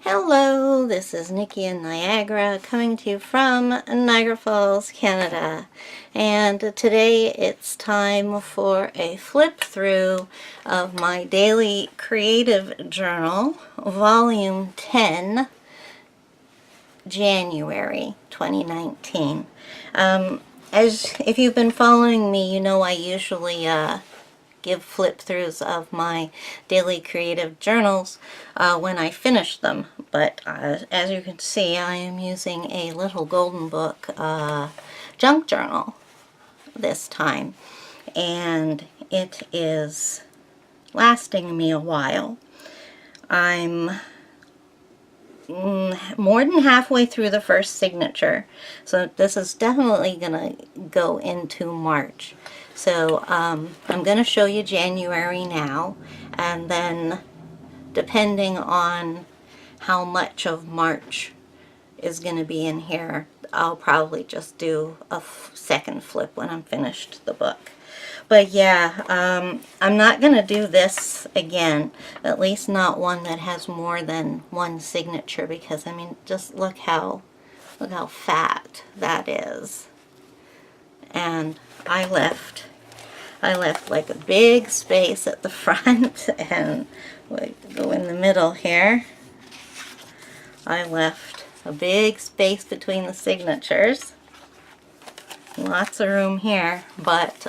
Hello, this is Nikki in Niagara, coming to you from Niagara Falls, Canada. And today it's time for a flip through of my daily creative journal, volume 10, January 2019. As if you've been following me, you know I usually give flip throughs of my daily creative journals when I finish them. But as you can see, I am using a little golden book junk journal this time, and it is lasting me a while. I'm more than halfway through the first signature, so this is definitely gonna go into March. So I'm going to show you January now, and then depending on how much of March is going to be in here, I'll probably just do a second flip when I'm finished the book. But yeah, I'm not going to do this again, at least not one that has more than one signature, because I mean, just look how fat that is. And I left like a big space at the front, and we'll go in the middle here. I left a big space between the signatures. Lots of room here, but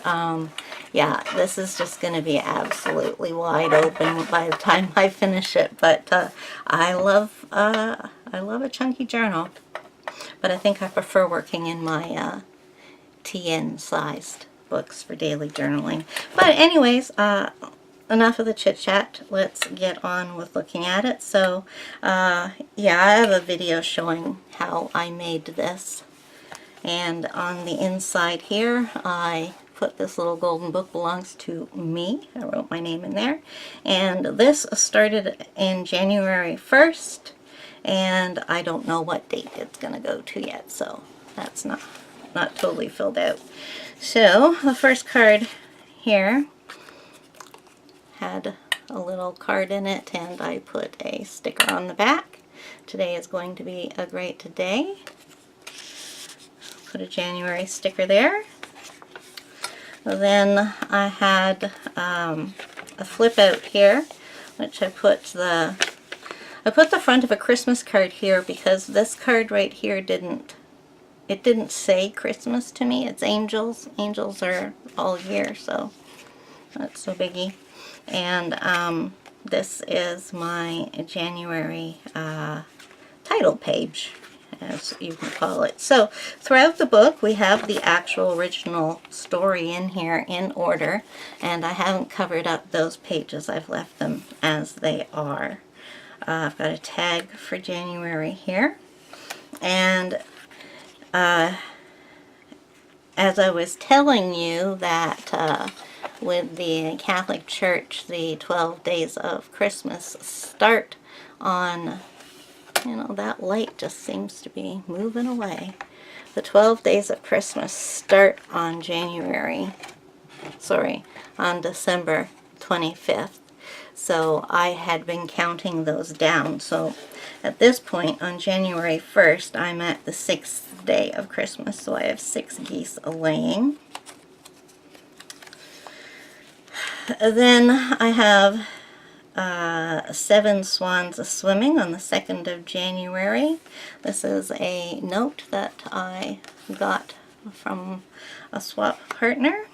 yeah, this is just going to be absolutely wide open by the time I finish it. But I love a chunky journal, but I think I prefer working in my TN sized books for daily journaling. But anyways, enough of the chit chat. Let's get on with looking at it. So yeah, I have a video showing how I made this, and on the inside here I put this little golden book belongs to me. I wrote my name in there, and this started in January 1st, and I don't know what date it's gonna go to yet, so that's not totally filled out. So the first card here had a little card in it, and I put a sticker on the back. Today is going to be a great day. Put a January sticker there. Then I had a flip out here, which I put the front of a Christmas card here, because this card right here didn't say Christmas to me. It's angels. Angels are all year, so that's no biggie. And this is my January title page, as you can call it. So throughout the book we have the actual original story in here in order, and I haven't covered up those pages. I've left them as they are. I've got a tag for January here, and as I was telling you that with the Catholic Church, the 12 days of Christmas start on, you know, that light just seems to be moving away. The 12 days of Christmas start on on December 25th. So I had been counting those down. So at this point, on January 1st, I'm at the 6th day of Christmas. So I have 6 geese a-laying. Then I have 7 swans a-swimming on the 2nd of January. This is a note that I got from a swap partner.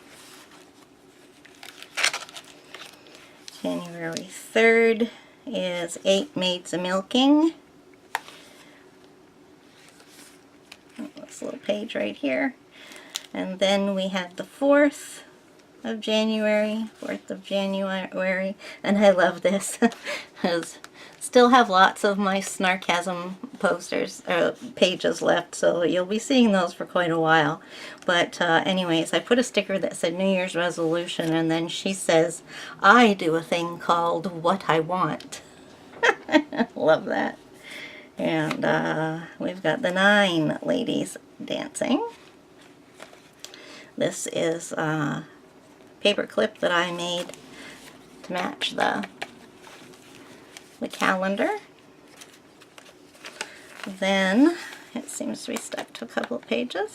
January 3rd is 8 maids a-milking. This little page right here. And then we have the 4th of January, and I love this because still have lots of my Snarkasm posters, pages left, so you'll be seeing those for quite a while. But anyways, I put a sticker that said New Year's resolution, and then she says, I do a thing called What I Want. Love that. And we've got the 9 ladies dancing. This is paper clip that I made to match the calendar. Then, it seems to be stuck to a couple of pages.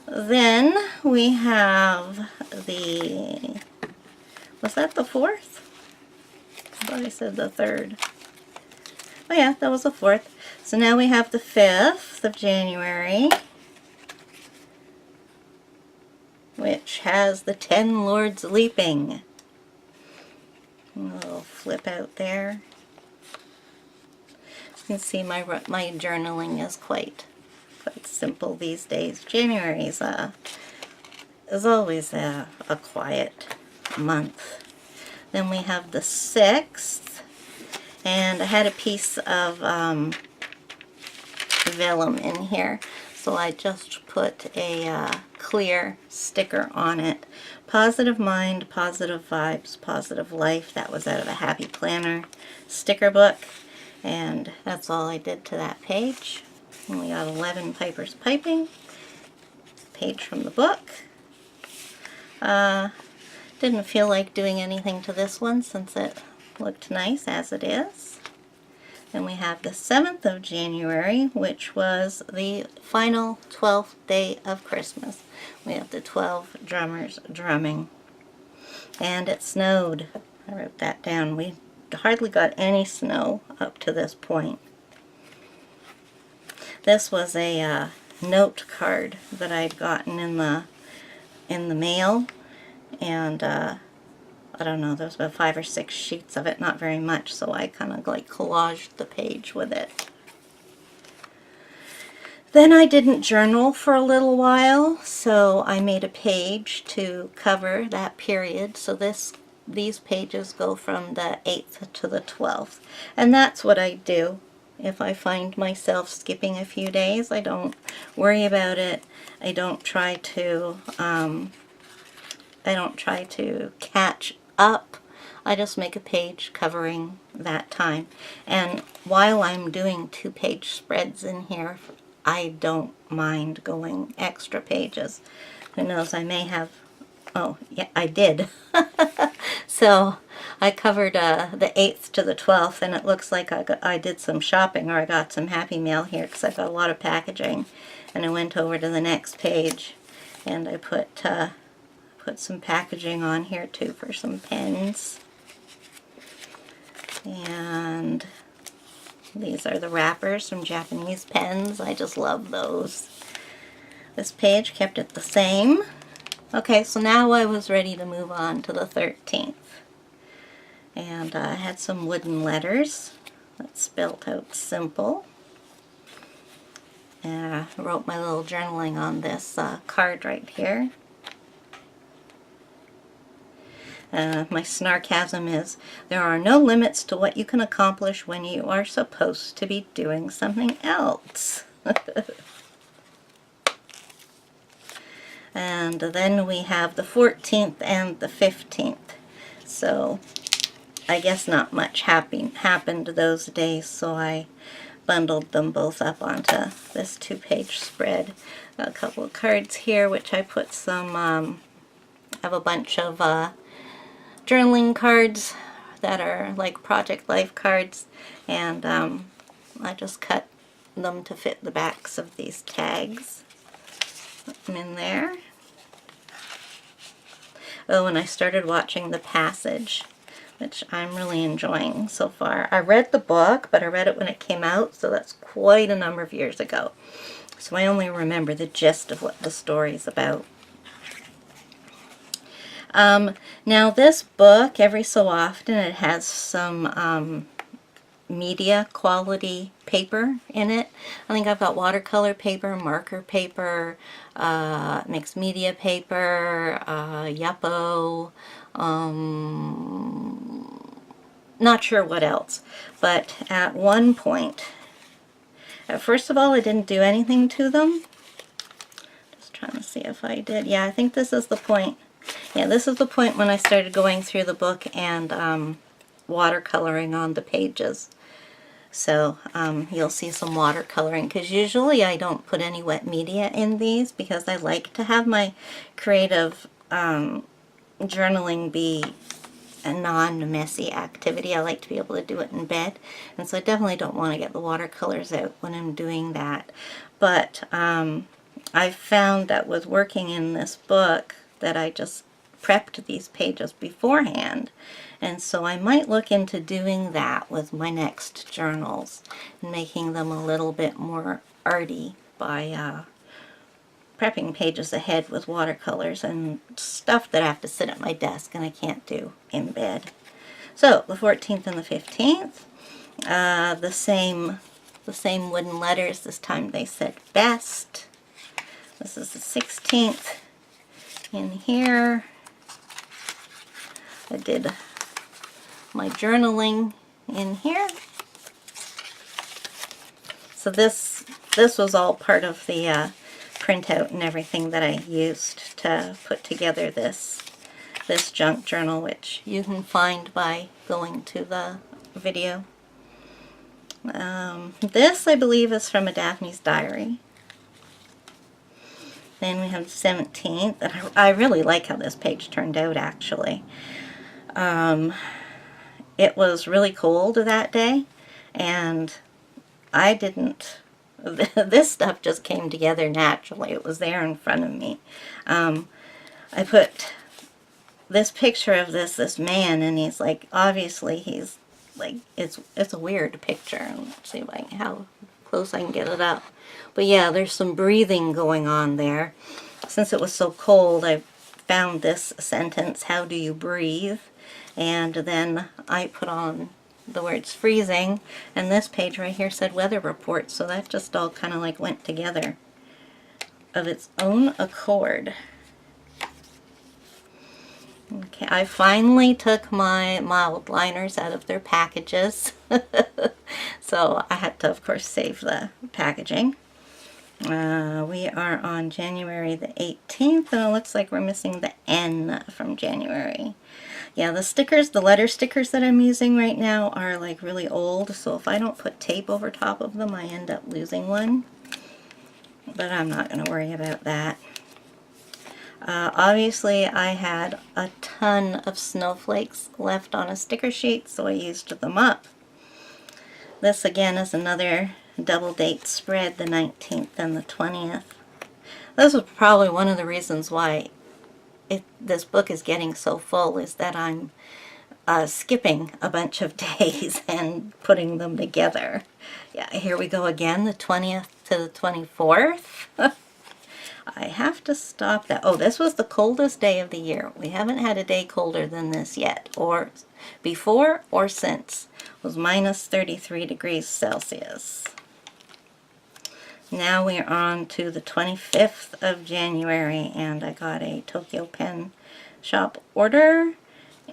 Then we have the, was that the 4th? I thought I said the 3rd. Oh yeah, that was the 4th. So now we have the 5th of January, which has the 10 Lords Leaping. A little flip out there. You can see my journaling is quite simple these days. January is always a quiet month. Then we have the 6th, and I had a piece of vellum in here, so I just put a clear sticker on it. Positive mind, positive vibes, positive life. That was out of a Happy Planner sticker book, and that's all I did to that page. And we got 11 Pipers Piping, page from the book. Didn't feel like doing anything to this one since it looked nice as it is. Then we have the 7th of January, which was the final 12th day of Christmas. We have the 12 drummers drumming. And it snowed. I wrote that down. We hardly got any snow up to this point. This was a note card that I'd gotten in the mail, and I don't know, there's about 5 or 6 sheets of it, not very much, so I kind of like collaged the page with it. Then I didn't journal for a little while, so I made a page to cover that period. So these pages go from the 8th to the 12th, and that's what I do. If I find myself skipping a few days, I don't worry about it. I don't try to catch up. I just make a page covering that time. And while I'm doing 2-page spreads in here, I don't mind going extra pages. Who knows, I may have, oh yeah, I did. So I covered the 8th to the 12th, and it looks like I did some shopping, or I got some Happy Mail here because I got a lot of packaging. And I went over to the next page, and I put some packaging on here too for some pens. And these are the wrappers from Japanese pens. I just love those. This page kept it the same. Okay, so now I was ready to move on to the 13th. And I had some wooden letters that spelled out simple. And I wrote my little journaling on this card right here. My snarkasm is, there are no limits to what you can accomplish when you are supposed to be doing something else. And then we have the 14th and the 15th. So I guess not much happened those days, so I bundled them both up onto this 2-page spread. Got a couple of cards here, which I put some, I have a bunch of journaling cards that are like Project Life cards, and I just cut them to fit the backs of these tags. Put them in there. Oh, and I started watching The Passage, which I'm really enjoying so far. I read the book, but I read it when it came out, so that's quite a number of years ago. So I only remember the gist of what the story's about. Now this book, every so often, it has some media quality paper in it. I think I've got watercolor paper, marker paper, mixed media paper, Yupo, not sure what else. But at one point, first of all, I didn't do anything to them. Just trying to see if I did. Yeah, I think this is the point. Yeah, this is the point when I started going through the book and watercoloring on the pages. So you'll see some watercoloring, because usually I don't put any wet media in these because I like to have my creative journaling be a non-messy activity. I like to be able to do it in bed, and so I definitely don't want to get the watercolors out when I'm doing that. But I found that with working in this book that I just prepped these pages beforehand, and so I might look into doing that with my next journals and making them a little bit more arty by prepping pages ahead with watercolors and stuff that I have to sit at my desk and I can't do in bed. So the 14th and the 15th, the same wooden letters. This time they said best. This is the 16th. In here, I did my journaling in here. So this was all part of the printout and everything that I used to put together this junk journal, which you can find by going to the video. This, I believe, is from a Daphne's Diary. Then we have the 17th, and I really like how this page turned out, actually. It was really cold that day, and I didn't... This stuff just came together naturally. It was there in front of me. I put this picture of this man, and he's like, obviously he's like, it's a weird picture. Let's see if how close I can get it up. But yeah, there's some breathing going on there. Since it was so cold, I found this sentence, how do you breathe? And then I put on the words freezing, and this page right here said weather report, so that just all kind of like went together of its own accord. Okay, I finally took my mild liners out of their packages, so I had to, of course, save the packaging. We are on January the 18th, and it looks like we're missing the N from January. Yeah, the stickers, the letter stickers that I'm using right now are like really old, so if I don't put tape over top of them, I end up losing one. But I'm not going to worry about that. Obviously, I had a ton of snowflakes left on a sticker sheet, so I used them up. This again is another double date spread, the 19th and the 20th. This was probably one of the reasons why this book is getting so full, is that I'm skipping a bunch of days and putting them together. Yeah, here we go again, the 20th to the 24th. I have to stop that. Oh, this was the coldest day of the year. We haven't had a day colder than this yet, or before or since. It was minus 33 degrees Celsius. Now we're on to the 25th of January, and I got a Tokyo Pen Shop order,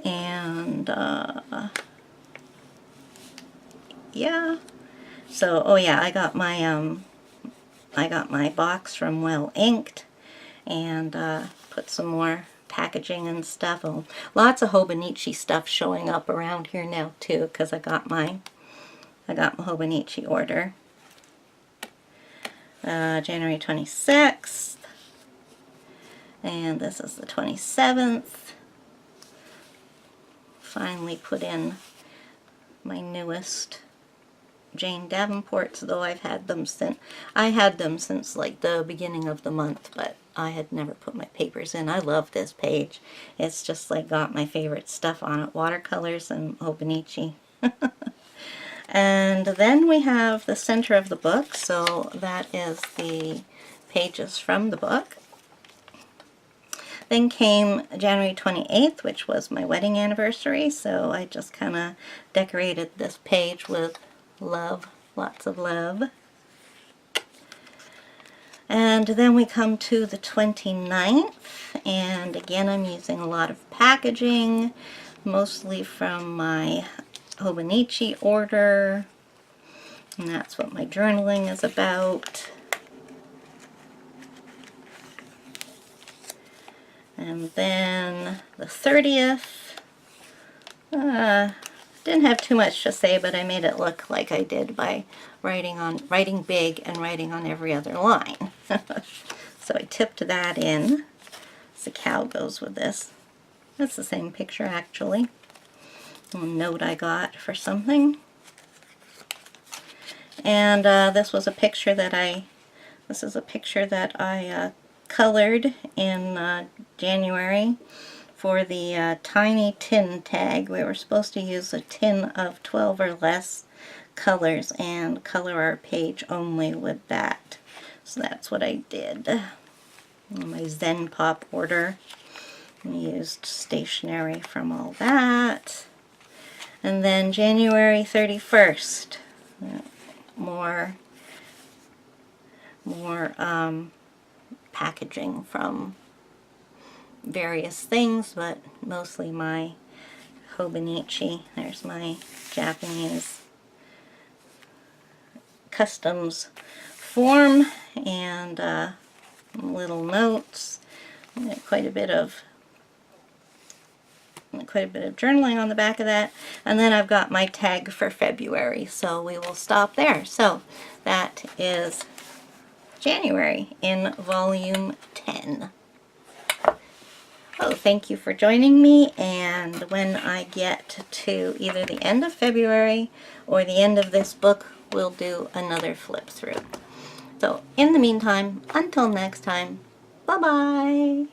and yeah. So, oh yeah, I got my box from Well Inked, and put some more packaging and stuff. Oh, lots of Hobonichi stuff showing up around here now too, because I got my Hobonichi order. January 26th, and this is the 27th. Finally put in my newest Jane Davenports, though I had them since like the beginning of the month, but I had never put my papers in. I love this page. It's just like got my favorite stuff on it, watercolors and Hobonichi. And then we have the center of the book, so that is the pages from the book. Then came January 28th, which was my wedding anniversary, so I just kind of decorated this page with love, lots of love. And then we come to the 29th, and again I'm using a lot of packaging, mostly from my Hobonichi order, and that's what my journaling is about. And then the 30th, didn't have too much to say, but I made it look like I did by writing big and writing on every other line. So I tipped that in. The cow goes with this. That's the same picture, actually. little note I got for something. And this was a picture that this is a picture that I colored in January for the tiny tin tag. We were supposed to use a tin of 12 or less colors and color our page only with that. So that's what I did. In my Zen Pop order. I used stationery from all that. And then January 31st, more packaging from various things, but mostly my Hobonichi. There's my Japanese customs form and little notes. Quite a bit of journaling on the back of that. And then I've got my tag for February, so we will stop there. So that is January in volume 10. Oh, thank you for joining me, and when I get to either the end of February or the end of this book, we'll do another flip through. So in the meantime, until next time, bye-bye!